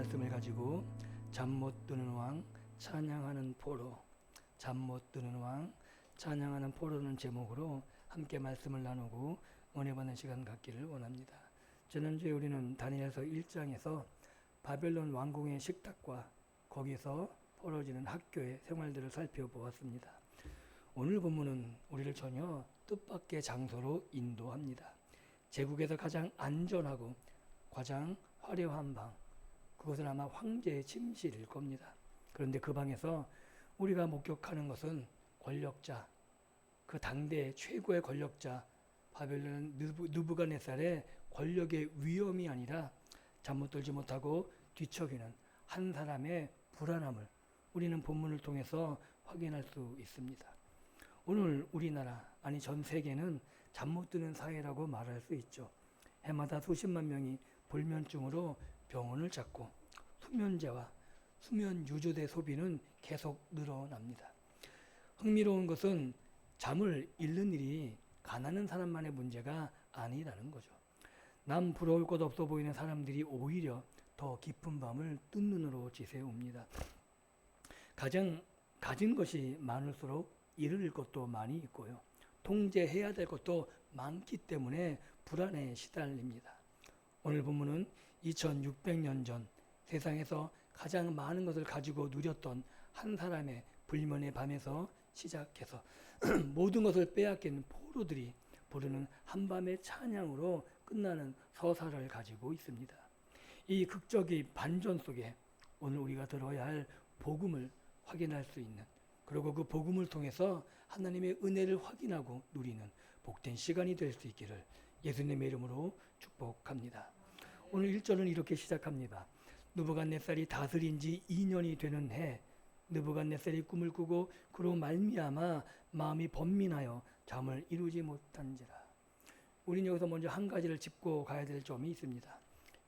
말씀을 가지고 잠 못 드는 왕 찬양하는 포로, 잠 못 드는 왕 찬양하는 포로는 제목으로 함께 말씀을 나누고 은혜 받는 시간 갖기를 원합니다. 지난주에 우리는 다니엘서 1장에서 바벨론 왕궁의 식탁과 거기서 벌어지는 학교의 생활들을 살펴보았습니다. 오늘 본문은 우리를 전혀 뜻밖의 장소로 인도합니다. 제국에서 가장 안전하고 가장 화려한 방, 그것은 아마 황제의 침실일 겁니다. 그런데 그 방에서 우리가 목격하는 것은 권력자, 그 당대의 최고의 권력자 바벨론 느부갓네살의 권력의 위엄이 아니라 잠못 들지 못하고 뒤척이는 한 사람의 불안함을 우리는 본문을 통해서 확인할 수 있습니다. 오늘 우리나라, 아니 전 세계는 잠 못 드는 사회라고 말할 수 있죠. 해마다 수십만 명이 불면증으로 병원을 찾고 수면제와 수면 유조제 소비는 계속 늘어납니다. 흥미로운 것은 잠을 잃는 일이 가난한 사람만의 문제가 아니라는 거죠. 남 부러울 것 없어 보이는 사람들이 오히려 더 깊은 밤을 뜬 눈으로 지새웁니다. 가진 것이 많을수록 잃을 것도 많이 있고요. 통제해야 될 것도 많기 때문에 불안에 시달립니다. 오늘 본문은 2600년 전 세상에서 가장 많은 것을 가지고 누렸던 한 사람의 불면의 밤에서 시작해서 모든 것을 빼앗긴 포로들이 부르는 한밤의 찬양으로 끝나는 서사를 가지고 있습니다. 이 극적인 반전 속에 오늘 우리가 들어야 할 복음을 확인할 수 있는, 그리고 그 복음을 통해서 하나님의 은혜를 확인하고 누리는 복된 시간이 될 수 있기를 예수님의 이름으로 축복합니다. 오늘 1절은 이렇게 시작합니다. 느부갓네살이 다스린 지 2년이 되는 해, 느부갓네살이 꿈을 꾸고 그로 말미암아 마음이 번민하여 잠을 이루지 못한지라. 우리는 여기서 먼저 한 가지를 짚고 가야 될 점이 있습니다.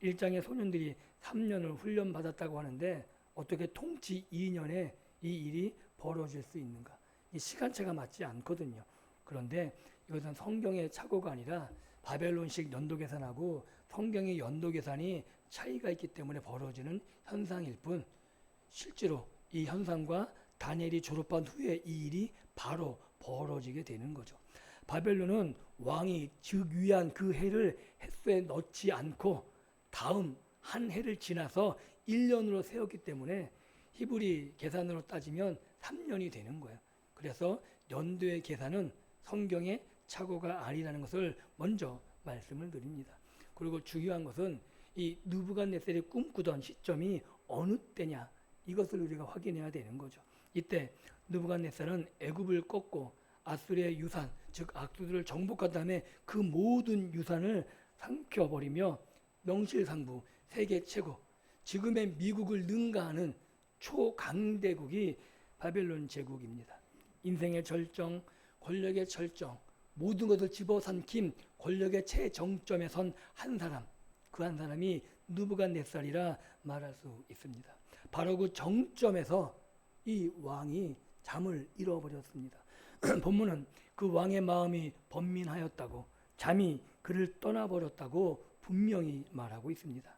1장의 소년들이 3년을 훈련받았다고 하는데 어떻게 통치 2년에 이 일이 벌어질 수 있는가? 이 시간차가 맞지 않거든요. 그런데 이것은 성경의 착오가 아니라 바벨론식 연도계산하고 성경의 연도계산이 차이가 있기 때문에 벌어지는 현상일 뿐, 실제로 이 현상과 다니엘이 졸업한 후에 이 일이 바로 벌어지게 되는 거죠. 바벨론은 왕이 즉위한 그 해를 햇수에 넣지 않고 다음 한 해를 지나서 1년으로 세웠기 때문에 히브리 계산으로 따지면 3년이 되는 거예요. 그래서 연도의 계산은 성경의 착오가 아니라는 것을 먼저 말씀을 드립니다. 그리고 중요한 것은 이 느부갓네살이 꿈꾸던 시점이 어느 때냐, 이것을 우리가 확인해야 되는 거죠. 이때 느부갓네살은 애굽을 꺾고 아수르의 유산, 즉 악수들을 정복한 다음에 그 모든 유산을 삼켜버리며 명실상부 세계 최고, 지금의 미국을 능가하는 초강대국이 바벨론 제국입니다. 인생의 절정, 권력의 절정, 모든 것을 집어삼킨 권력의 최정점에 선 한 사람, 그 한 사람이 느부갓네살이라 말할 수 있습니다. 바로 그 정점에서 이 왕이 잠을 잃어버렸습니다. 본문은 그 왕의 마음이 번민하였다고, 잠이 그를 떠나버렸다고 분명히 말하고 있습니다.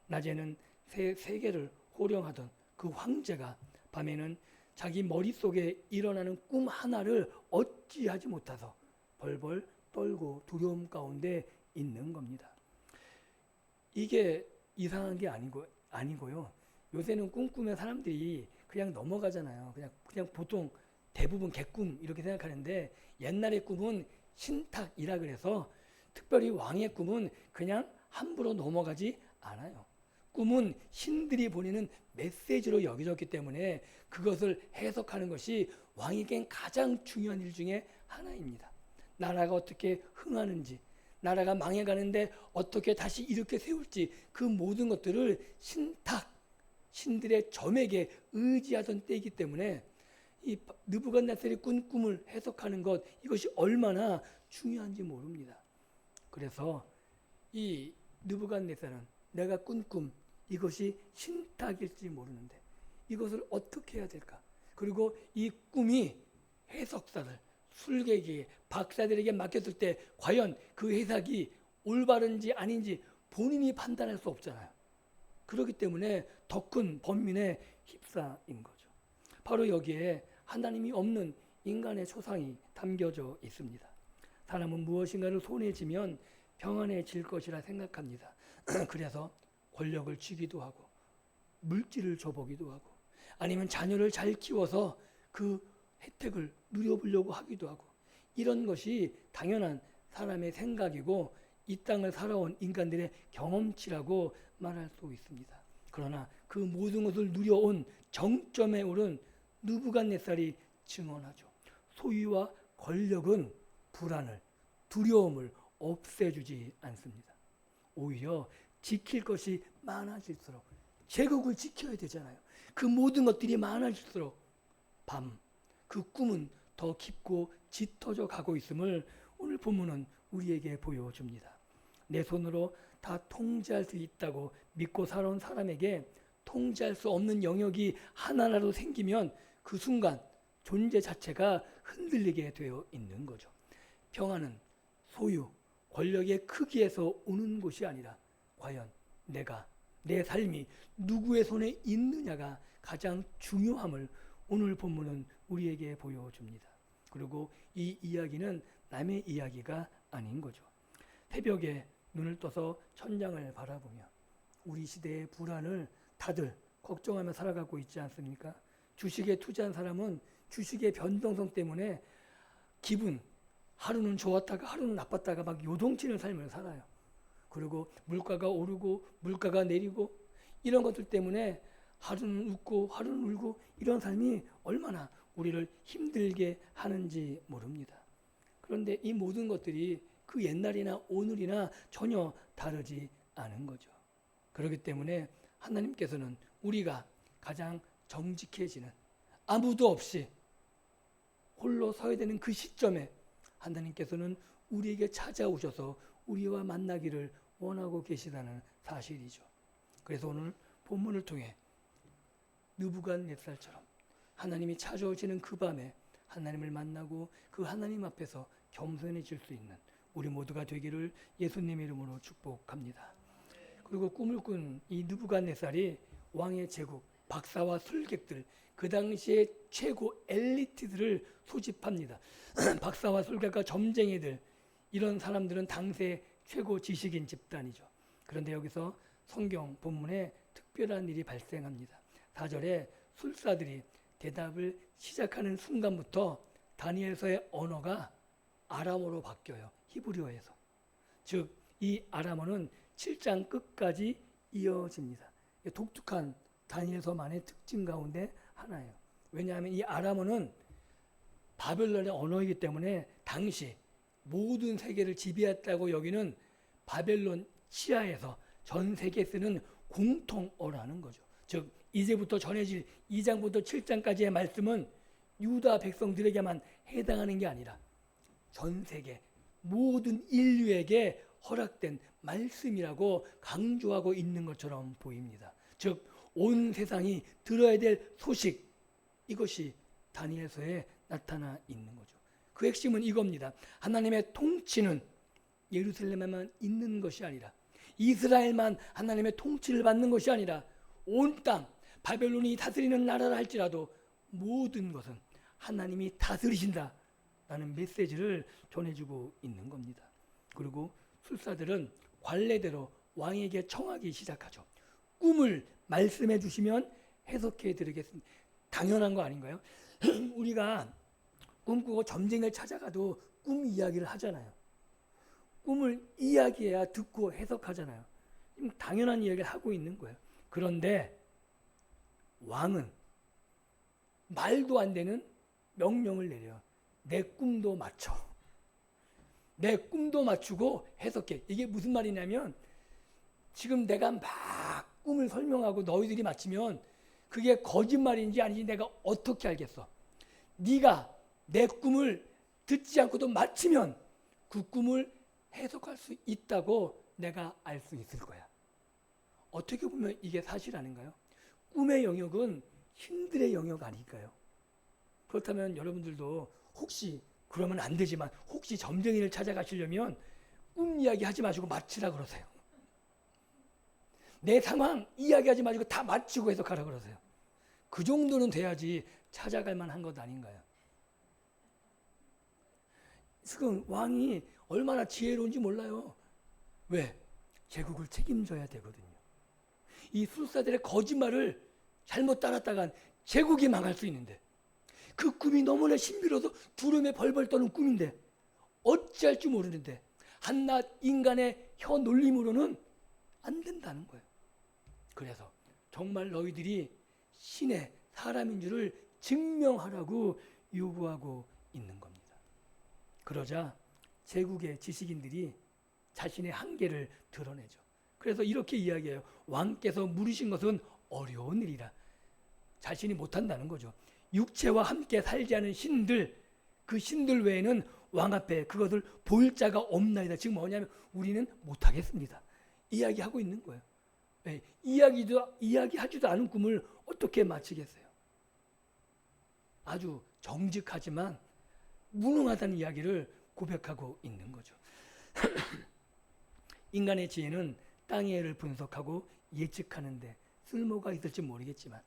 낮에는 세계를 호령하던 그 황제가 밤에는 자기 머릿속에 일어나는 꿈 하나를 어찌하지 못해서 벌벌 떨고 두려움 가운데 있는 겁니다. 이게 이상한 게 아니고요. 요새는 꿈꾸면 사람들이 그냥 넘어가잖아요. 그냥 보통 대부분 개꿈 이렇게 생각하는데, 옛날의 꿈은 신탁이라 그래서 특별히 왕의 꿈은 그냥 함부로 넘어가지 않아요. 꿈은 신들이 보내는 메시지로 여겨졌기 때문에 그것을 해석하는 것이 왕에겐 가장 중요한 일 중에 하나입니다. 나라가 어떻게 흥하는지, 나라가 망해가는데 어떻게 다시 일으켜 세울지, 그 모든 것들을 신탁, 신들의 점에게 의지하던 때이기 때문에 이 느부갓네살이 꾼 꿈을 해석하는 것, 이것이 얼마나 중요한지 모릅니다. 그래서 이 느부갓네살은 내가 꾼 꿈, 이것이 신탁일지 모르는데 이것을 어떻게 해야 될까? 그리고 이 꿈이 해석사들, 술객에게, 박사들에게 맡겼을 때 과연 그 해석이 올바른지 아닌지 본인이 판단할 수 없잖아요. 그렇기 때문에 더 큰 번민에 휩싸인 거죠. 바로 여기에 하나님이 없는 인간의 초상이 담겨져 있습니다. 사람은 무엇인가를 손에 쥐면 평안해질 것이라 생각합니다. 그래서 권력을 쥐기도 하고 물질을 줘보기도 하고 아니면 자녀를 잘 키워서 그 혜택을 누려보려고 하기도 하고 이런 것이 당연한 사람의 생각이고 이 땅을 살아온 인간들의 경험치라고 말할 수 있습니다. 그러나 그 모든 것을 누려온 정점에 오른 느부갓네살이 증언하죠. 소유와 권력은 불안을, 두려움을 없애주지 않습니다. 오히려 지킬 것이 많아질수록 제국을 지켜야 되잖아요. 그 모든 것들이 많아질수록 그 꿈은 더 깊고 짙어져 가고 있음을 오늘 본문은 우리에게 보여줍니다. 내 손으로 다 통제할 수 있다고 믿고 살아온 사람에게 통제할 수 없는 영역이 하나라도 생기면 그 순간 존재 자체가 흔들리게 되어 있는 거죠. 평안은 소유, 권력의 크기에서 오는 것이 아니라 과연 내 삶이 누구의 손에 있느냐가 가장 중요함을 오늘 본문은 우리에게 보여줍니다. 그리고 이 이야기는 남의 이야기가 아닌 거죠. 새벽에 눈을 떠서 천장을 바라보며 우리 시대의 불안을 다들 걱정하며 살아가고 있지 않습니까? 주식에 투자한 사람은 주식의 변동성 때문에 하루는 좋았다가 하루는 나빴다가 막 요동치는 삶을 살아요. 그리고 물가가 오르고 물가가 내리고 이런 것들 때문에 하루는 웃고 하루는 울고 이런 삶이 얼마나 우리를 힘들게 하는지 모릅니다. 그런데 이 모든 것들이 그 옛날이나 오늘이나 전혀 다르지 않은 거죠. 그렇기 때문에 하나님께서는 우리가 가장 정직해지는 아무도 없이 홀로 서야 되는 그 시점에 하나님께서는 우리에게 찾아오셔서 우리와 만나기를 원하고 계시다는 사실이죠. 그래서 오늘 본문을 통해 느부갓네살처럼 하나님이 찾아오시는 그 밤에 하나님을 만나고 그 하나님 앞에서 겸손해질 수 있는 우리 모두가 되기를 예수님 이름으로 축복합니다. 그리고 꿈을 꾼 이 느부갓네살이 왕의 제국, 박사와 술객들, 그 당시에 최고 엘리트들을 소집합니다. 박사와 술객과 점쟁이들, 이런 사람들은 당시의 최고 지식인 집단이죠. 그런데 여기서 성경 본문에 특별한 일이 발생합니다. 4절에 술사들이 대답을 시작하는 순간부터 다니엘서의 언어가 아람어로 바뀌어요. 히브리어에서. 즉 이 아람어는 7장 끝까지 이어집니다. 독특한 다니엘서만의 특징 가운데 하나예요. 왜냐하면 이 아람어는 바벨론의 언어이기 때문에 당시 모든 세계를 지배했다고 여기는 바벨론 치하에서 전 세계에 쓰는 공통어라는 거죠. 즉 이제부터 전해질 2장부터 7장까지의 말씀은 유다 백성들에게만 해당하는 게 아니라 전 세계 모든 인류에게 허락된 말씀이라고 강조하고 있는 것처럼 보입니다. 즉 온 세상이 들어야 될 소식, 이것이 다니엘서에 나타나 있는 거죠. 그 핵심은 이겁니다. 하나님의 통치는 예루살렘에만 있는 것이 아니라 이스라엘만 하나님의 통치를 받는 것이 아니라 온 땅, 바벨론이 다스리는 나라라 할지라도 모든 것은 하나님이 다스리신다라는 메시지를 전해주고 있는 겁니다. 그리고 술사들은 관례대로 왕에게 청하기 시작하죠. 꿈을 말씀해 주시면 해석해 드리겠습니다. 당연한 거 아닌가요? 우리가 꿈꾸고 점쟁이를 찾아가도 꿈 이야기를 하잖아요. 꿈을 이야기해야 듣고 해석하잖아요. 당연한 이야기를 하고 있는 거예요. 그런데 왕은 말도 안 되는 명령을 내려요. 내 꿈도 맞춰. 내 꿈도 맞추고 해석해. 이게 무슨 말이냐면 지금 내가 막 꿈을 설명하고 너희들이 맞히면 그게 거짓말인지 아닌지 내가 어떻게 알겠어? 네가 내 꿈을 듣지 않고도 맞히면 그 꿈을 해석할 수 있다고 내가 알 수 있을 거야. 어떻게 보면 이게 사실 아닌가요? 꿈의 영역은 신들의 영역 아닐까요? 그렇다면 여러분들도 혹시 그러면 안 되지만 혹시 점쟁이를 찾아가시려면 꿈 이야기 하지 마시고 맞히라 그러세요. 내 상황 이야기하지 마시고 다 맞추고 해석하라 그러세요. 그 정도는 돼야지 찾아갈 만한 것 아닌가요? 지금 왕이 얼마나 지혜로운지 몰라요. 왜? 제국을 책임져야 되거든요. 이 술사들의 거짓말을 잘못 따랐다간 제국이 망할 수 있는데, 그 꿈이 너무나 신비로워서 두려움에 벌벌 떠는 꿈인데 어찌할 줄 모르는데 한낱 인간의 혀 놀림으로는 안 된다는 거예요. 그래서 정말 너희들이 신의 사람인 줄을 증명하라고 요구하고 있는 겁니다. 그러자 제국의 지식인들이 자신의 한계를 드러내죠. 그래서 이렇게 이야기해요. 왕께서 물으신 것은 어려운 일이라. 자신이 못한다는 거죠. 육체와 함께 살지 않은 신들, 그 신들 외에는 왕 앞에 그것을 보일 자가 없나이다. 지금 뭐냐면 우리는 못하겠습니다. 이야기하고 있는 거예요. 네, 이야기하지도 않은 꿈을 어떻게 맞히겠어요? 아주 정직하지만 무능하다는 이야기를 고백하고 있는 거죠. 인간의 지혜는 땅의 일을 분석하고 예측하는데 쓸모가 있을지 모르겠지만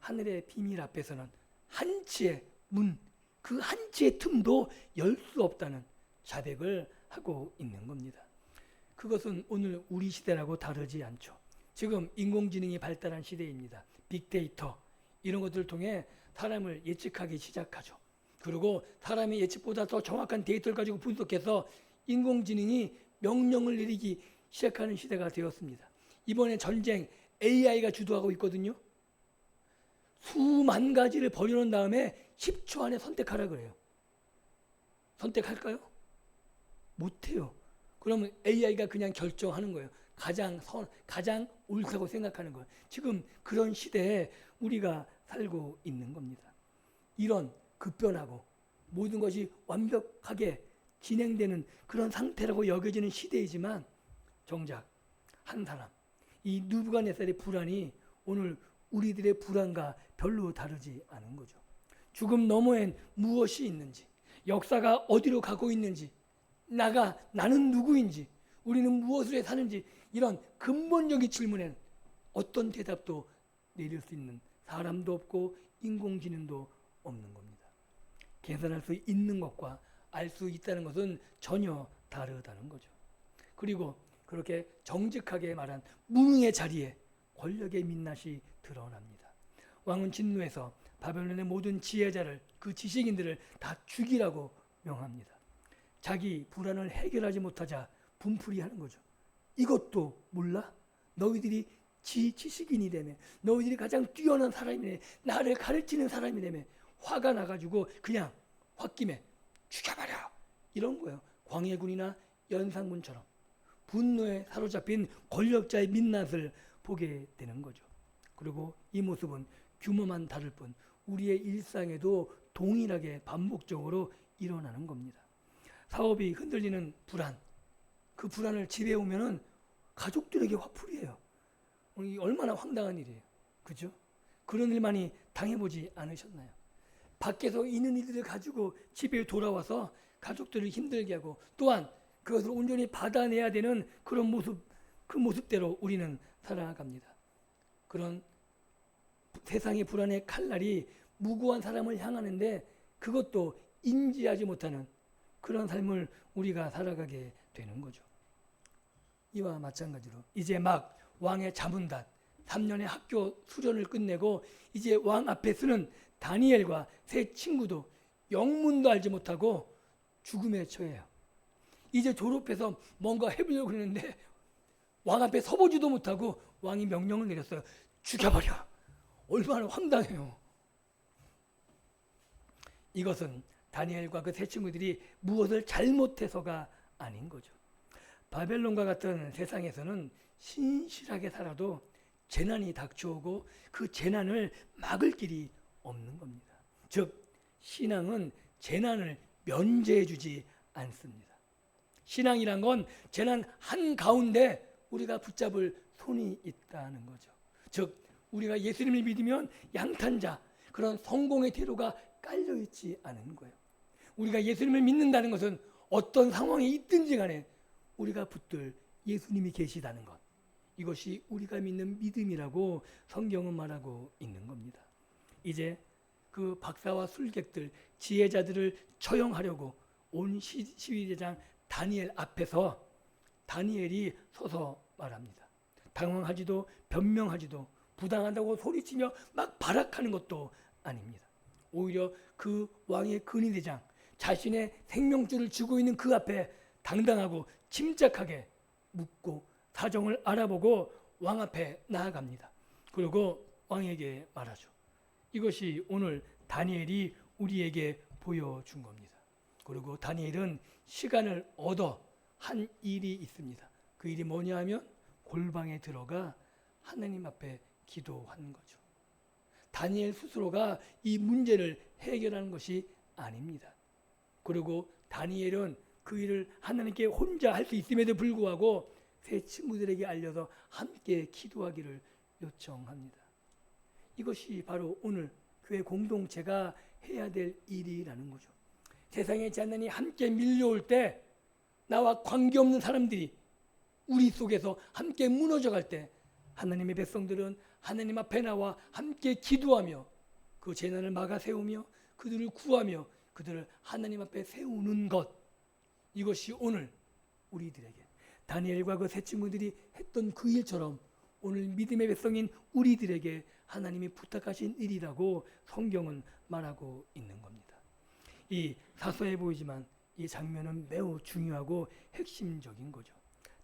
하늘의 비밀 앞에서는 한치의 문, 그 한치의 틈도 열 수 없다는 자백을 하고 있는 겁니다. 그것은 오늘 우리 시대라고 다르지 않죠. 지금 인공지능이 발달한 시대입니다. 빅데이터 이런 것들을 통해 사람을 예측하기 시작하죠. 그리고 사람의 예측보다 더 정확한 데이터를 가지고 분석해서 인공지능이 명령을 내리기 시작하는 시대가 되었습니다. 이번에 전쟁 AI가 주도하고 있거든요. 수만 가지를 버려놓은 다음에 10초 안에 선택하라 그래요. 선택할까요? 못해요. 그러면 AI가 그냥 결정하는 거예요. 가장 옳다고 생각하는 거예요. 지금 그런 시대에 우리가 살고 있는 겁니다. 이런 급변하고 모든 것이 완벽하게 진행되는 그런 상태라고 여겨지는 시대이지만 정작 한 사람, 이 느부갓네살의 불안이 오늘 우리들의 불안과 별로 다르지 않은 거죠. 죽음 너머엔 무엇이 있는지, 역사가 어디로 가고 있는지, 나는 누구인지, 우리는 무엇을 해 사는지, 이런 근본적인 질문엔 어떤 대답도 내릴 수 있는 사람도 없고 인공지능도 없는 겁니다. 계산할 수 있는 것과 알 수 있다는 것은 전혀 다르다는 거죠. 그리고 그렇게 정직하게 말한 무능의 자리에 권력의 민낯이 드러납니다. 왕은 진노해서 바벨론의 모든 지혜자를, 그 지식인들을 다 죽이라고 명합니다. 자기 불안을 해결하지 못하자 분풀이하는 거죠. 이것도 몰라? 너희들이 지식인이라며, 너희들이 가장 뛰어난 사람이네, 나를 가르치는 사람이라며 화가 나가지고 그냥 홧김에 죽여버려, 이런 거예요. 광해군이나 연산군처럼 분노에 사로잡힌 권력자의 민낯을 보게 되는 거죠. 그리고 이 모습은 규모만 다를 뿐 우리의 일상에도 동일하게 반복적으로 일어나는 겁니다. 사업이 흔들리는 불안, 그 불안을 집에 오면은 가족들에게 화풀이해요. 얼마나 황당한 일이에요. 그죠? 그런 일 많이 당해보지 않으셨나요? 밖에서 있는 일들을 가지고 집에 돌아와서 가족들을 힘들게 하고 또한 그것을 온전히 받아내야 되는 그런 모습, 그 모습대로 우리는 살아갑니다. 그런 세상의 불안의 칼날이 무고한 사람을 향하는데 그것도 인지하지 못하는 그런 삶을 우리가 살아가게 되는 거죠. 이와 마찬가지로 이제 막 왕의 자문단 3년의 학교 수련을 끝내고 이제 왕 앞에 서는 다니엘과 세 친구도 영문도 알지 못하고 죽음에 처해요. 이제 졸업해서 뭔가 해보려고 그러는데 왕 앞에 서보지도 못하고 왕이 명령을 내렸어요. 죽여버려. 얼마나 황당해요. 이것은 다니엘과 그 세 친구들이 무엇을 잘못해서가 아닌 거죠. 바벨론과 같은 세상에서는 신실하게 살아도 재난이 닥쳐오고 그 재난을 막을 길이 없는 겁니다. 즉 신앙은 재난을 면제해 주지 않습니다. 신앙이란 건 재난 한가운데 우리가 붙잡을 손이 있다는 거죠. 즉 우리가 예수님을 믿으면 양탄자, 그런 성공의 태도가 깔려있지 않은 거예요. 우리가 예수님을 믿는다는 것은 어떤 상황이 있든지 간에 우리가 붙들 예수님이 계시다는 것, 이것이 우리가 믿는 믿음이라고 성경은 말하고 있는 겁니다. 이제 그 박사와 술객들, 지혜자들을 처형하려고 온 시위대장 다니엘 앞에서 다니엘이 서서 말합니다. 당황하지도 변명하지도 부당하다고 소리치며 막 발악하는 것도 아닙니다. 오히려 그 왕의 근위대장, 자신의 생명줄을 쥐고 있는 그 앞에 당당하고 침착하게 묻고 사정을 알아보고 왕 앞에 나아갑니다. 그리고 왕에게 말하죠. 이것이 오늘 다니엘이 우리에게 보여준 겁니다. 그리고 다니엘은 시간을 얻어 한 일이 있습니다. 그 일이 뭐냐 하면 골방에 들어가 하나님 앞에 기도하는 거죠. 다니엘 스스로가 이 문제를 해결하는 것이 아닙니다. 그리고 다니엘은 그 일을 하나님께 혼자 할 수 있음에도 불구하고 세 친구들에게 알려서 함께 기도하기를 요청합니다. 이것이 바로 오늘 교회 공동체가 해야 될 일이라는 거죠. 세상의 재난이 함께 밀려올 때 나와 관계없는 사람들이 우리 속에서 함께 무너져갈 때 하나님의 백성들은 하나님 앞에 나와 함께 기도하며 그 재난을 막아 세우며 그들을 구하며 그들을 하나님 앞에 세우는 것, 이것이 오늘 우리들에게 다니엘과 그 세 친구들이 했던 그 일처럼 오늘 믿음의 백성인 우리들에게 하나님이 부탁하신 일이라고 성경은 말하고 있는 겁니다. 이 사소해 보이지만 이 장면은 매우 중요하고 핵심적인 거죠.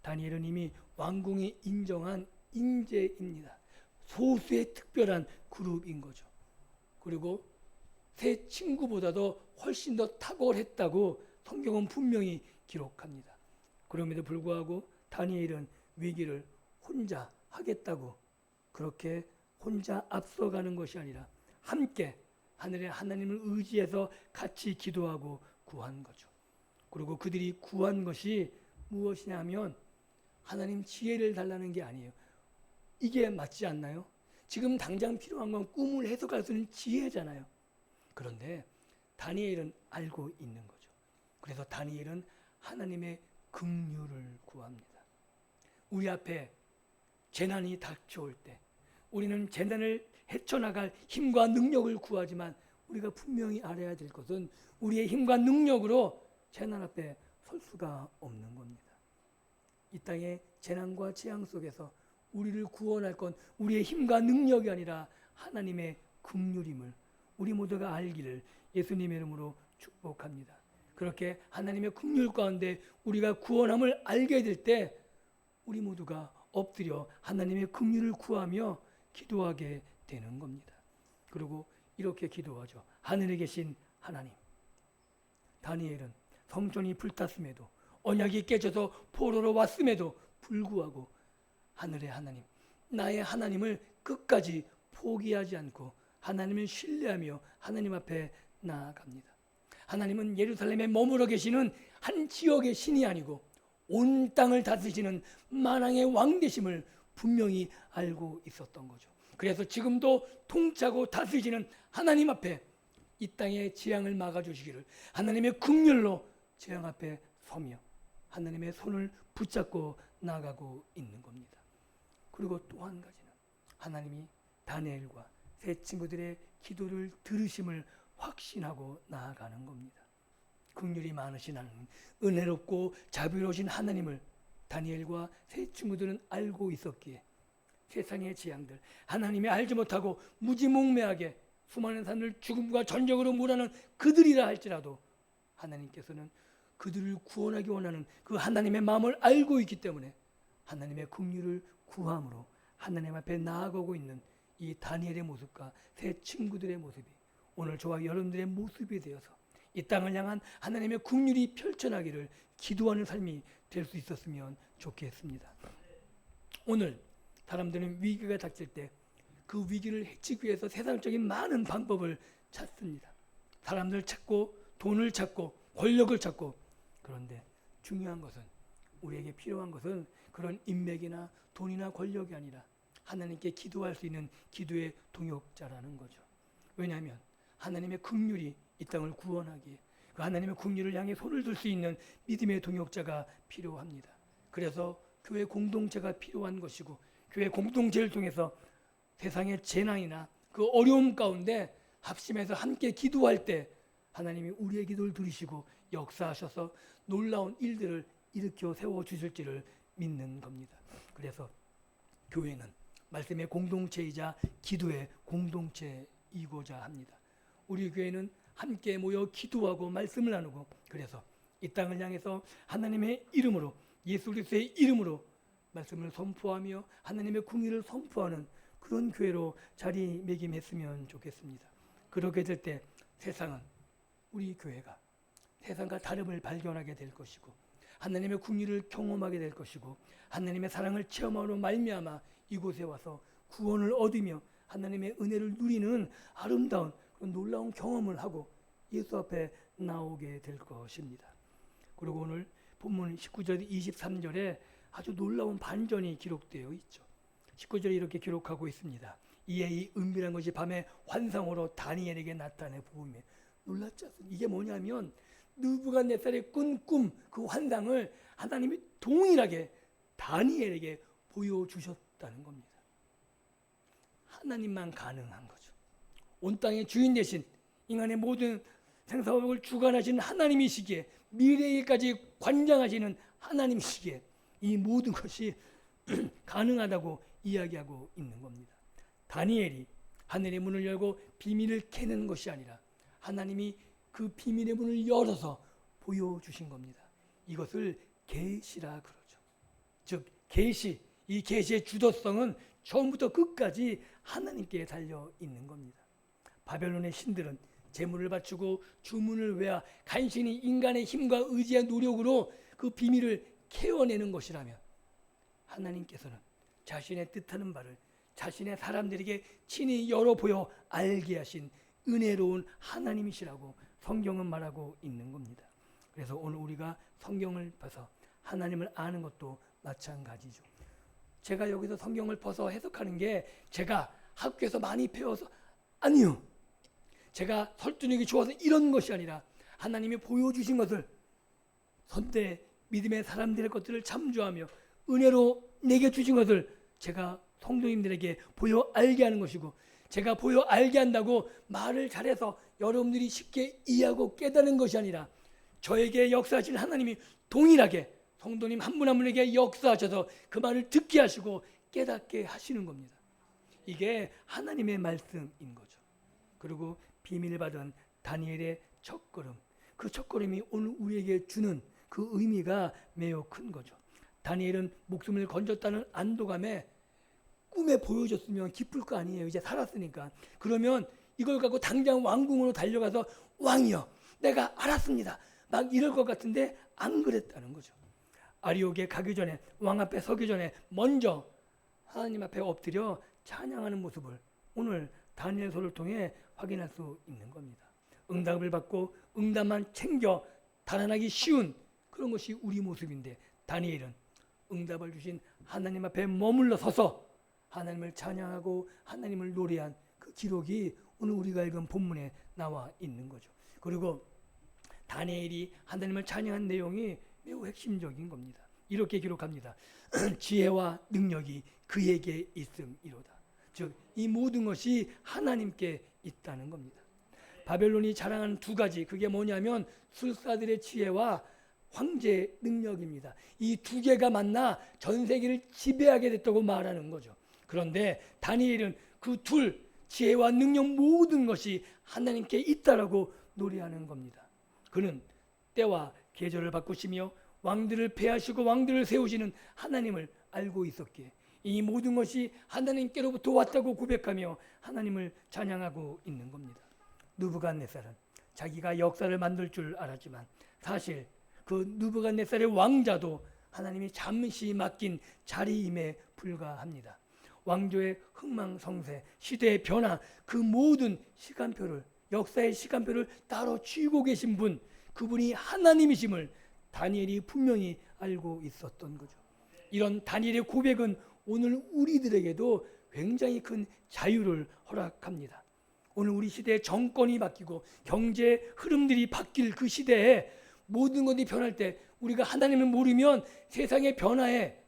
다니엘은 이미 왕궁이 인정한 인재입니다. 소수의 특별한 그룹인 거죠. 그리고 세 친구보다도 훨씬 더 탁월했다고 성경은 분명히 기록합니다. 그럼에도 불구하고 다니엘은 위기를 혼자 하겠다고 그렇게 혼자 앞서가는 것이 아니라 함께 하늘의 하나님을 의지해서 같이 기도하고 구한 거죠. 그리고 그들이 구한 것이 무엇이냐 하면 하나님 지혜를 달라는 게 아니에요. 이게 맞지 않나요? 지금 당장 필요한 건 꿈을 해석할 수 있는 지혜잖아요. 그런데 다니엘은 알고 있는 거죠. 그래서 다니엘은 하나님의 긍휼을 구합니다. 우리 앞에 재난이 닥쳐올 때 우리는 재난을 헤쳐나갈 힘과 능력을 구하지만 우리가 분명히 알아야 될 것은 우리의 힘과 능력으로 재난 앞에 설 수가 없는 겁니다. 이 땅의 재난과 재앙 속에서 우리를 구원할 건 우리의 힘과 능력이 아니라 하나님의 긍휼임을 우리 모두가 알기를 예수님의 이름으로 축복합니다. 그렇게 하나님의 긍휼 가운데 우리가 구원함을 알게 될 때 우리 모두가 엎드려 하나님의 긍휼을 구하며 기도하게 되는 겁니다. 그리고 이렇게 기도하죠. 하늘에 계신 하나님. 다니엘은 성전이 불탔음에도 언약이 깨져서 포로로 왔음에도 불구하고 하늘의 하나님, 나의 하나님을 끝까지 포기하지 않고 하나님을 신뢰하며 하나님 앞에 나아갑니다. 하나님은 예루살렘에 머물러 계시는 한 지역의 신이 아니고 온 땅을 다스리시는 만왕의 왕 되심을 분명히 알고 있었던 거죠. 그래서 지금도 통치하고 다스리시는 하나님 앞에 이 땅의 재앙을 막아주시기를 하나님의 긍휼로 재앙 앞에 서며 하나님의 손을 붙잡고 나아가고 있는 겁니다. 그리고 또 한 가지는 하나님이 다니엘과 세 친구들의 기도를 들으심을 확신하고 나아가는 겁니다. 긍휼이 많으신 하나님, 은혜롭고 자비로우신 하나님을 다니엘과 세 친구들은 알고 있었기에 세상의 재앙들, 하나님이 알지 못하고 무지몽매하게 수많은 사람을 죽음과 전쟁으로 몰아넣은 그들이라 할지라도 하나님께서는 그들을 구원하기 원하는 그 하나님의 마음을 알고 있기 때문에 하나님의 긍휼을 구함으로 하나님 앞에 나아가고 있는 이 다니엘의 모습과 세 친구들의 모습이 오늘 저와 여러분들의 모습이 되어서 이 땅을 향한 하나님의 긍휼이 펼쳐나기를 기도하는 삶이 될 수 있었으면 좋겠습니다. 오늘 사람들은 위기가 닥칠 때 그 위기를 해치기 위해서 세상적인 많은 방법을 찾습니다. 사람들 찾고 돈을 찾고 권력을 찾고, 그런데 중요한 것은, 우리에게 필요한 것은 그런 인맥이나 돈이나 권력이 아니라 하나님께 기도할 수 있는 기도의 동역자라는 거죠. 왜냐하면 하나님의 긍휼이 이 땅을 구원하기에 그 하나님의 긍휼을 향해 손을 들 수 있는 믿음의 동역자가 필요합니다. 그래서 교회 공동체가 필요한 것이고 교회 공동체를 통해서 세상의 재난이나 그 어려움 가운데 합심해서 함께 기도할 때 하나님이 우리의 기도를 들으시고 역사하셔서 놀라운 일들을 일으켜 세워주실지를 믿는 겁니다. 그래서 교회는 말씀의 공동체이자 기도의 공동체이고자 합니다. 우리 교회는 함께 모여 기도하고 말씀을 나누고, 그래서 이 땅을 향해서 하나님의 이름으로, 예수 그리스도의 이름으로 말씀을 선포하며 하나님의 궁의를 선포하는 그런 교회로 자리매김했으면 좋겠습니다. 그렇게 될 때 세상은 우리 교회가 세상과 다름을 발견하게 될 것이고, 하나님의 궁의를 경험하게 될 것이고, 하나님의 사랑을 체험하러 말미암아 이곳에 와서 구원을 얻으며 하나님의 은혜를 누리는 아름다운 그런 놀라운 경험을 하고 예수 앞에 나오게 될 것입니다. 그리고 오늘 본문 19절 23절에 아주 놀라운 반전이 기록되어 있죠. 19절에 이렇게 기록하고 있습니다. 이에 이 은밀한 것이 밤에 환상으로 다니엘에게 나타내 보이며 놀랐지 않습니까? 이게 뭐냐면 느부갓네살이 꾼 꿈, 그 환상을 하나님이 동일하게 다니엘에게 보여주셨다는 겁니다. 하나님만 가능한 거죠. 온 땅의 주인 되신, 인간의 모든 생사화복을 주관하시는 하나님이시기에, 미래의 일까지 관장하시는 하나님이시기에 이 모든 것이 가능하다고 이야기하고 있는 겁니다. 다니엘이 하늘의 문을 열고 비밀을 캐는 것이 아니라 하나님이 그 비밀의 문을 열어서 보여주신 겁니다. 이것을 계시라 그러죠. 즉 계시, 이 계시의 주도성은 처음부터 끝까지 하나님께 달려 있는 겁니다. 바벨론의 신들은 제물을 바치고 주문을 외워 간신히 인간의 힘과 의지와 노력으로 그 비밀을 캐어내는 것이라면, 하나님께서는 자신의 뜻하는 바를 자신의 사람들에게 친히 열어 보여 알게 하신 은혜로운 하나님이시라고 성경은 말하고 있는 겁니다. 그래서 오늘 우리가 성경을 봐서 하나님을 아는 것도 마찬가지죠. 제가 여기서 성경을 벗어 해석하는 게 제가 학교에서 많이 배워서, 아니요, 제가 설득력이 좋아서 이런 것이 아니라 하나님이 보여주신 것을 선대 믿음의 사람들의 것들을 참조하며 은혜로 내게 주신 것을 제가 성도님들에게 보여 알게 하는 것이고, 제가 보여 알게 한다고 말을 잘해서 여러분들이 쉽게 이해하고 깨닫는 것이 아니라 저에게 역사하신 하나님이 동일하게 성도님 한 분 한 분에게 역사하셔서 그 말을 듣게 하시고 깨닫게 하시는 겁니다. 이게 하나님의 말씀인 거죠. 그리고 비밀을 받은 다니엘의 첫걸음, 그 첫걸음이 오늘 우리에게 주는 그 의미가 매우 큰 거죠. 다니엘은 목숨을 건졌다는 안도감에 꿈에 보여줬으면 기쁠 거 아니에요. 이제 살았으니까. 그러면 이걸 갖고 당장 왕궁으로 달려가서 왕이여, 내가 알았습니다, 막 이럴 것 같은데 안 그랬다는 거죠. 아리옥에 가기 전에, 왕 앞에 서기 전에 먼저 하나님 앞에 엎드려 찬양하는 모습을 오늘 다니엘서를 통해 확인할 수 있는 겁니다. 응답을 받고 응답만 챙겨 달아나기 쉬운 그런 것이 우리 모습인데, 다니엘은 응답을 주신 하나님 앞에 머물러 서서 하나님을 찬양하고 하나님을 노래한 그 기록이 오늘 우리가 읽은 본문에 나와 있는 거죠. 그리고 다니엘이 하나님을 찬양한 내용이 매우 핵심적인 겁니다. 이렇게 기록합니다. 지혜와 능력이 그에게 있음이로다. 즉 이 모든 것이 하나님께 있다는 겁니다. 바벨론이 자랑하는 두 가지, 그게 뭐냐면 술사들의 지혜와 황제의 능력입니다. 이 두 개가 만나 전 세계를 지배하게 됐다고 말하는 거죠. 그런데 다니엘은 그 둘, 지혜와 능력 모든 것이 하나님께 있다라고 노래하는 겁니다. 그는 때와 계절을 바꾸시며 왕들을 패하시고 왕들을 세우시는 하나님을 알고 있었기에 이 모든 것이 하나님께로부터 왔다고 고백하며 하나님을 찬양하고 있는 겁니다. 느부갓네살은 자기가 역사를 만들 줄 알았지만 사실 그 느부갓네살의 왕자도 하나님이 잠시 맡긴 자리임에 불과합니다. 왕조의 흥망성쇠, 시대의 변화, 그 모든 시간표를, 역사의 시간표를 따로 쥐고 계신 분, 그분이 하나님이심을 다니엘이 분명히 알고 있었던 거죠. 이런 다니엘의 고백은 오늘 우리들에게도 굉장히 큰 자유를 허락합니다. 오늘 우리 시대의 정권이 바뀌고 경제 흐름들이 바뀔 그 시대에 모든 것이 변할 때 우리가 하나님을 모르면 세상의 변화에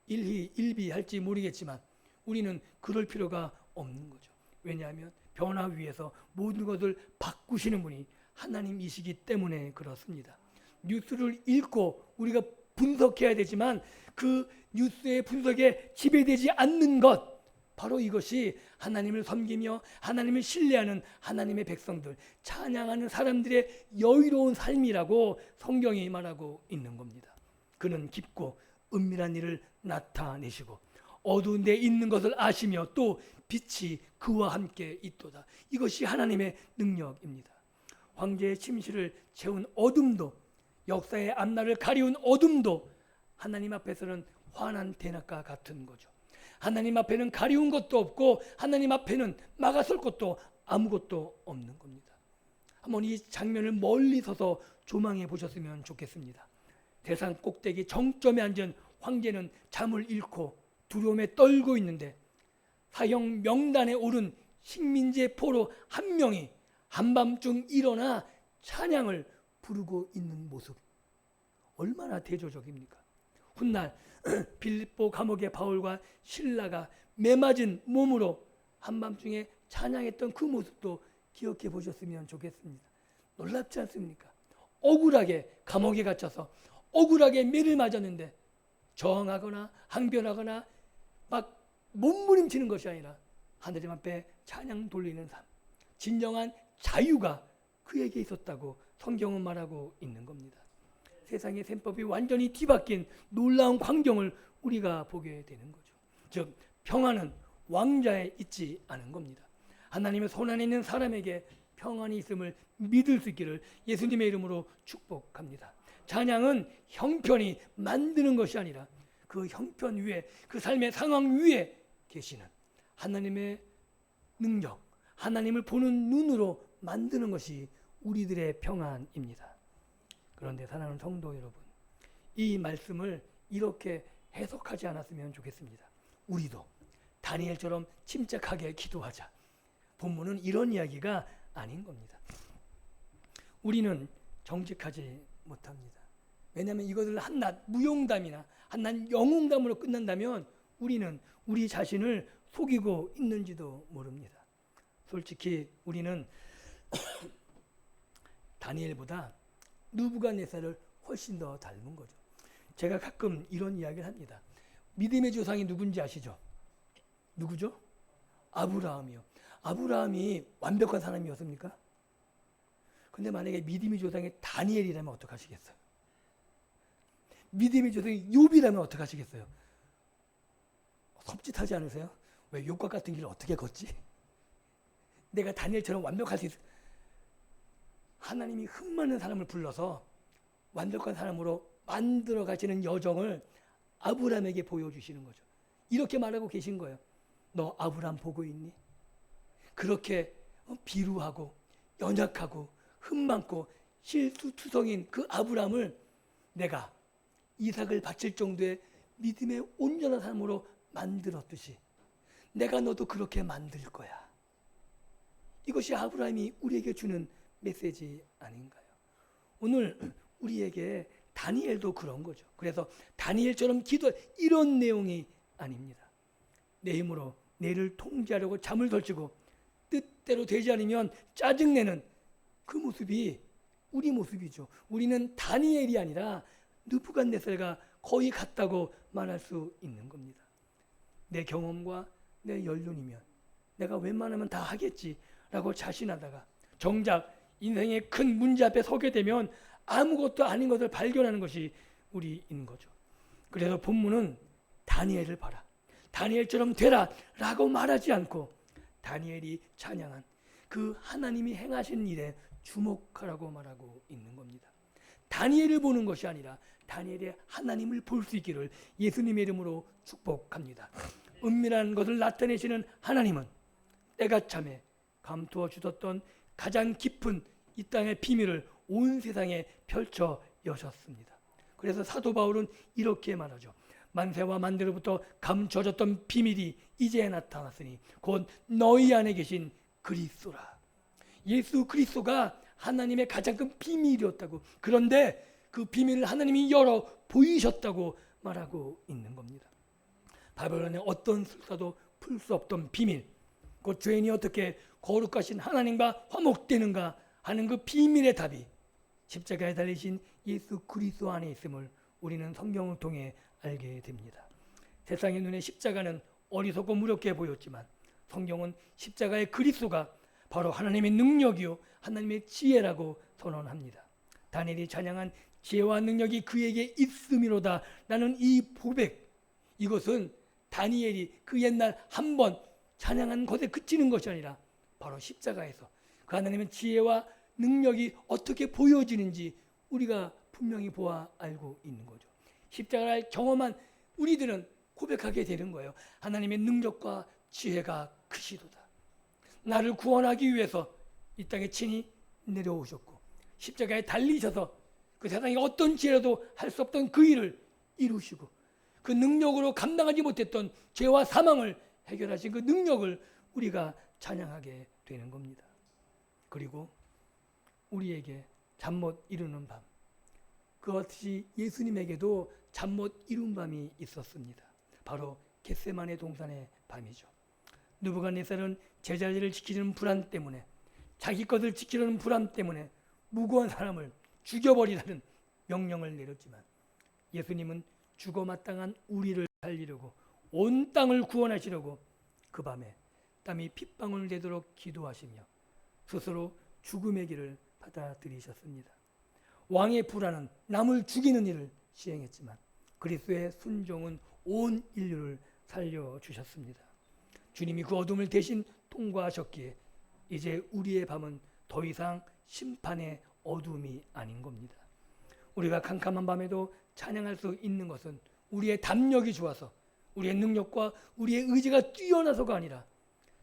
일희일비할지 모르겠지만 우리는 그럴 필요가 없는 거죠. 왜냐하면 변화 위에서 모든 것을 바꾸시는 분이 하나님이시기 때문에 그렇습니다. 뉴스를 읽고 우리가 분석해야 되지만 그 뉴스의 분석에 지배되지 않는 것, 바로 이것이 하나님을 섬기며 하나님을 신뢰하는 하나님의 백성들, 찬양하는 사람들의 여유로운 삶이라고 성경이 말하고 있는 겁니다. 그는 깊고 은밀한 일을 나타내시고 어두운 데 있는 것을 아시며 또 빛이 그와 함께 있도다. 이것이 하나님의 능력입니다. 황제의 침실을 채운 어둠도, 역사의 앞날을 가리운 어둠도 하나님 앞에서는 환한 대낮과 같은 거죠. 하나님 앞에는 가리운 것도 없고 하나님 앞에는 막아설 것도 아무것도 없는 겁니다. 한번 이 장면을 멀리 서서 조망해 보셨으면 좋겠습니다. 대산 꼭대기 정점에 앉은 황제는 잠을 잃고 두려움에 떨고 있는데 사형 명단에 오른 식민지의 포로 한 명이 한밤중 일어나 찬양을 부르고 있는 모습, 얼마나 대조적입니까? 훗날 빌립보 감옥의 바울과 실라가 매맞은 몸으로 한밤중에 찬양했던 그 모습도 기억해 보셨으면 좋겠습니다. 놀랍지 않습니까? 억울하게 감옥에 갇혀서 억울하게 매를 맞았는데 저항하거나 항변하거나 막 몸부림치는 것이 아니라 하나님 앞에 찬양 돌리는 삶, 진정한 자유가 그에게 있었다고 성경은 말하고 있는 겁니다. 세상의 셈법이 완전히 뒤바뀐 놀라운 광경을 우리가 보게 되는 거죠. 즉 평안은 왕자에 있지 않은 겁니다. 하나님의 손안에 있는 사람에게 평안이 있음을 믿을 수 있기를 예수님의 이름으로 축복합니다. 찬양은 형편이 만드는 것이 아니라 그 형편 위에, 그 삶의 상황 위에 계시는 하나님의 능력, 하나님을 보는 눈으로 만드는 것이 우리들의 평안입니다. 그런데 사랑하는 성도 여러분, 이 말씀을 이렇게 해석하지 않았으면 좋겠습니다. 우리도 다니엘처럼 침착하게 기도하자. 본문은 이런 이야기가 아닌 겁니다. 우리는 정직하지 못합니다. 왜냐하면 이것을 한낱 무용담이나 한낱 영웅담으로 끝난다면 우리는 우리 자신을 속이고 있는지도 모릅니다. 솔직히 우리는 다니엘보다 느부갓네살을 훨씬 더 닮은 거죠. 제가 가끔 이런 이야기를 합니다. 믿음의 조상이 누군지 아시죠? 누구죠? 아브라함이요. 아브라함이 완벽한 사람이었습니까? 근데 만약에 믿음의 조상이 다니엘이라면 어떡하시겠어요? 믿음의 조상이 욥이라면 어떡하시겠어요? 섭짓하지 않으세요? 왜 욥과 같은 길을 어떻게 걷지? 내가 다니엘처럼 완벽할 수 있어. 하나님이 흠많은 사람을 불러서 완벽한 사람으로 만들어 가시는 여정을 아브라함에게 보여주시는 거죠. 이렇게 말하고 계신 거예요. 너 아브라함 보고 있니? 그렇게 비루하고 연약하고 흠많고 실수투성인 그 아브라함을 내가 이삭을 바칠 정도의 믿음의 온전한 사람으로 만들었듯이 내가 너도 그렇게 만들 거야. 이것이 아브라함이 우리에게 주는 메시지 아닌가요? 오늘 우리에게 다니엘도 그런 거죠. 그래서 다니엘처럼 기도, 이런 내용이 아닙니다. 내 힘으로 내를 통제하려고 잠을 설치고 뜻대로 되지 않으면 짜증내는 그 모습이 우리 모습이죠. 우리는 다니엘이 아니라 느부갓네살과 거의 같다고 말할 수 있는 겁니다. 내 경험과 내 연륜이면 내가 웬만하면 다 하겠지라고 자신하다가 정작 인생의 큰 문제 앞에 서게 되면 아무것도 아닌 것을 발견하는 것이 우리인 거죠. 그래서 본문은 다니엘을 봐라, 다니엘처럼 되라 라고 말하지 않고 다니엘이 찬양한 그 하나님이 행하신 일에 주목하라고 말하고 있는 겁니다. 다니엘을 보는 것이 아니라 다니엘의 하나님을 볼 수 있기를 예수님의 이름으로 축복합니다. 은밀한 것을 나타내시는 하나님은 때가 참에 감투어 주셨던 가장 깊은 이 땅의 비밀을 온 세상에 펼쳐 여셨습니다. 그래서 사도 바울은 이렇게 말하죠. 만세와 만대로부터 감춰졌던 비밀이 이제 나타났으니 곧 너희 안에 계신 그리스도라. 예수 그리스도가 하나님의 가장 큰 비밀이었다고, 그런데 그 비밀을 하나님이 열어 보이셨다고 말하고 있는 겁니다. 바벨론의 어떤 술사도 풀 수 없던 비밀, 그 죄인이 어떻게 거룩하신 하나님과 화목되는가 하는 그 비밀의 답이 십자가에 달리신 예수 그리스도 안에 있음을 우리는 성경을 통해 알게 됩니다. 세상의 눈에 십자가는 어리석고 무력해 보였지만 성경은 십자가의 그리스도가 바로 하나님의 능력이요 하나님의 지혜라고 선언합니다. 다니엘이 찬양한 지혜와 능력이 그에게 있음이로다 라는 이 고백, 이것은 다니엘이 그 옛날 한 번 찬양한 것에 그치는 것이 아니라 바로 십자가에서 그 하나님의 지혜와 능력이 어떻게 보여지는지 우리가 분명히 보아 알고 있는 거죠. 십자가를 경험한 우리들은 고백하게 되는 거예요. 하나님의 능력과 지혜가 크시도다. 나를 구원하기 위해서 이 땅에 친히 내려오셨고 십자가에 달리셔서 그 세상에 어떤 지혜라도 할 수 없던 그 일을 이루시고 그 능력으로 감당하지 못했던 죄와 사망을 해결하신 그 능력을 우리가 찬양하게 되는 겁니다. 그리고 우리에게 잠 못 이루는 밤, 그것이 예수님에게도 잠 못 이룬 밤이 있었습니다. 바로 겟세마네 동산의 밤이죠. 느부갓네살은 제자리를 지키려는 불안 때문에, 자기 것을 지키려는 불안 때문에 무고한 사람을 죽여버리라는 명령을 내렸지만 예수님은 죽어 마땅한 우리를 살리려고 온 땅을 구원하시려고 그 밤에 땀이 핏방울 되도록 기도하시며 스스로 죽음의 길을 받아들이셨습니다. 왕의 불안은 남을 죽이는 일을 시행했지만 그리스도의 순종은 온 인류를 살려주셨습니다. 주님이 그 어둠을 대신 통과하셨기에 이제 우리의 밤은 더 이상 심판의 어둠이 아닌 겁니다. 우리가 캄캄한 밤에도 찬양할 수 있는 것은 우리의 담력이 좋아서 우리의 능력과 우리의 의지가 뛰어나서가 아니라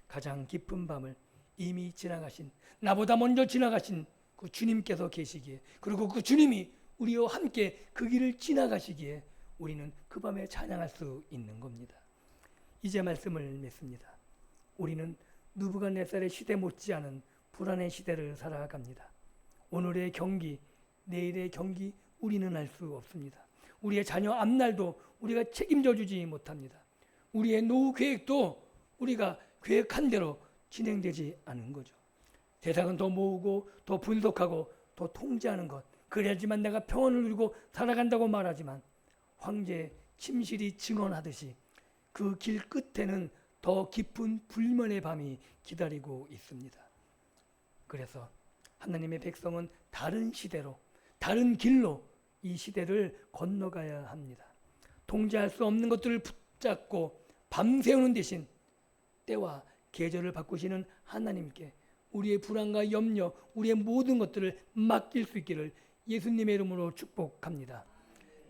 가장 깊은 밤을 이미 지나가신, 나보다 먼저 지나가신 그 주님께서 계시기에, 그리고 그 주님이 우리와 함께 그 길을 지나가시기에 우리는 그 밤에 찬양할 수 있는 겁니다. 이제 말씀을 맺습니다. 우리는 느부갓네살의 시대 못지않은 불안의 시대를 살아갑니다. 오늘의 경기, 내일의 경기 우리는 알 수 없습니다. 우리의 자녀 앞날도 우리가 책임져 주지 못합니다. 우리의 노후 계획도 우리가 계획한 대로 진행되지 않은 거죠. 세상은 더 모으고 더 분석하고 더 통제하는 것, 그래야지만 내가 평온을 누리고 살아간다고 말하지만 황제 침실이 증언하듯이 그 길 끝에는 더 깊은 불면의 밤이 기다리고 있습니다. 그래서 하나님의 백성은 다른 시대로, 다른 길로 이 시대를 건너가야 합니다. 통제할 수 없는 것들을 붙잡고 밤새우는 대신 때와 계절을 바꾸시는 하나님께 우리의 불안과 염려, 우리의 모든 것들을 맡길 수 있기를 예수님의 이름으로 축복합니다.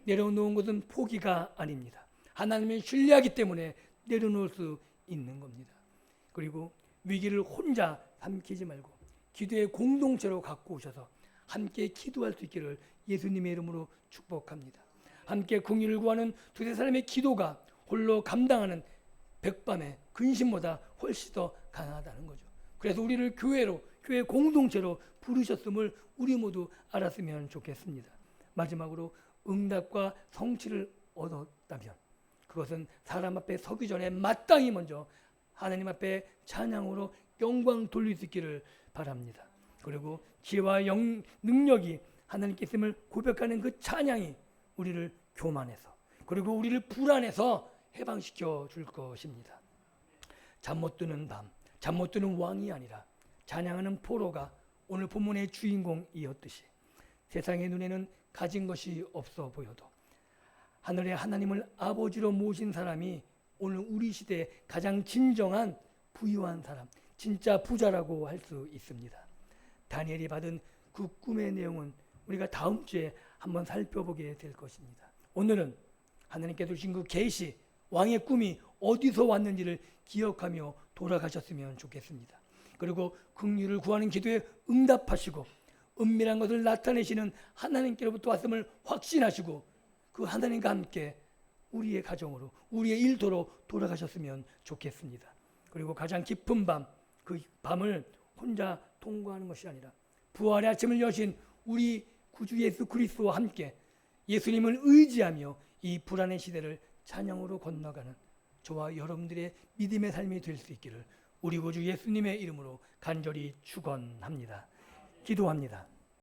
내려놓은 것은 포기가 아닙니다. 하나님을 신뢰하기 때문에 내려놓을 수 있는 겁니다. 그리고 위기를 혼자 삼키지 말고 기도의 공동체로 갖고 오셔서 함께 기도할 수 있기를 예수님의 이름으로 축복합니다. 함께 긍휼을 구하는 두세 사람의 기도가 홀로 감당하는 백밤의 근심보다 훨씬 더 강하다는 거죠. 그래서 우리를 교회로, 교회 공동체로 부르셨음을 우리 모두 알았으면 좋겠습니다. 마지막으로 응답과 성취를 얻었다면 그것은 사람 앞에 서기 전에 마땅히 먼저 하나님 앞에 찬양으로 영광 돌릴 수 있기를 바랍니다. 그리고 지혜와 능력이 하나님께 있음을 고백하는 그 찬양이 우리를 교만해서, 그리고 우리를 불안해서 해방시켜 줄 것입니다. 잠 못 드는 밤, 잠 못 드는 왕이 아니라 찬양하는 포로가 오늘 본문의 주인공이었듯이 세상의 눈에는 가진 것이 없어 보여도 하늘의 하나님을 아버지로 모신 사람이 오늘 우리 시대의 가장 진정한 부유한 사람, 진짜 부자라고 할 수 있습니다. 다니엘이 받은 그 꿈의 내용은 우리가 다음 주에 한번 살펴보게 될 것입니다. 오늘은 하나님께서 주신 그 계시, 왕의 꿈이 어디서 왔는지를 기억하며 돌아가셨으면 좋겠습니다. 그리고 긍휼을 구하는 기도에 응답하시고 은밀한 것을 나타내시는 하나님께로부터 왔음을 확신하시고 그 하나님과 함께 우리의 가정으로, 우리의 일터로 돌아가셨으면 좋겠습니다. 그리고 가장 깊은 밤, 그 밤을 혼자 통과하는 것이 아니라 부활의 아침을 여신 우리 구주 예수 그리스도와 함께 예수님을 의지하며 이 불안의 시대를 찬양으로 건너가는 저와 여러분들의 믿음의 삶이 될 수 있기를 우리 구주 예수님의 이름으로 간절히 축원합니다. 기도합니다.